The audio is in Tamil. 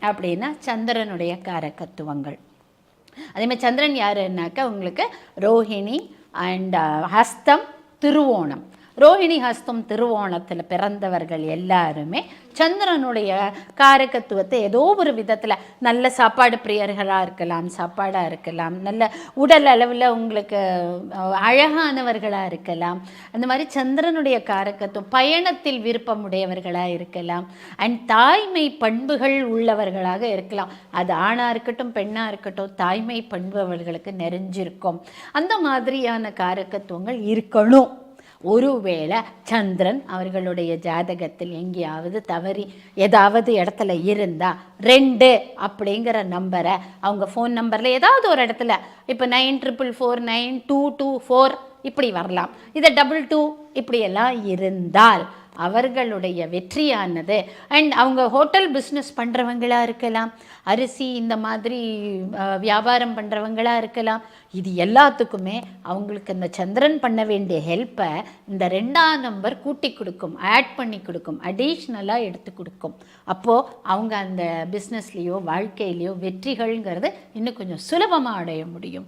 அப்படின்னா சந்திரனுடைய காரகத்துவங்கள். அதேமாதிரி சந்திரன் யாருன்னாக்கா உங்களுக்கு ரோஹிணி அண்ட் ஹஸ்தம், திருவோணம். ரோஹிணி, ஹஸ்தம், திருவோணத்தில் பிறந்தவர்கள் எல்லாருமே சந்திரனுடைய காரகத்துவத்தை ஏதோ ஒரு விதத்தில் நல்ல சாப்பாடு பிரியர்களாக இருக்கலாம், சாப்பாடாக இருக்கலாம், நல்ல உடல் அளவில் உங்களுக்கு அழகானவர்களாக இருக்கலாம். அந்த மாதிரி சந்திரனுடைய காரகத்துவம் பயணத்தில் விருப்பமுடையவர்களாக இருக்கலாம். அண்ட் தாய்மை பண்புகள் உள்ளவர்களாக இருக்கலாம். அது ஆணாக இருக்கட்டும் பெண்ணாக இருக்கட்டும், தாய்மை பண்பு அவர்களுக்கு நிறைஞ்சிருக்கும். அந்த மாதிரியான காரகத்துவங்கள் இருக்கணும். ஒருவேளை சந்திரன் அவர்களுடைய ஜாதகத்தில் எங்கேயாவது தவறி ஏதாவது இடத்துல இருந்தால் 2 அப்படிங்கிற நம்பரை அவங்க ஃபோன் நம்பரில் ஏதாவது ஒரு இடத்துல இப்போ 94449224 இப்படி வரலாம், இதை 22 இப்படியெல்லாம் இருந்தால் அவர்களுடைய வெற்றியானது. அண்ட் அவங்க ஹோட்டல் பிஸ்னஸ் பண்ணுறவங்களாக இருக்கலாம், அரிசி இந்த மாதிரி வியாபாரம் பண்ணுறவங்களாக இருக்கலாம். இது எல்லாத்துக்குமே அவங்களுக்கு இந்த சந்திரன் பண்ண வேண்டிய ஹெல்ப்பை இந்த 2ஆம் நம்பர் கூட்டி கொடுக்கும், ஆட் பண்ணி கொடுக்கும், அடிஷ்னலாக எடுத்து கொடுக்கும். அப்போது அவங்க அந்த பிஸ்னஸ்லேயோ வாழ்க்கையிலையோ வெற்றிகள்ங்கிறது இன்னும் கொஞ்சம் சுலபமாக அடைய முடியும்.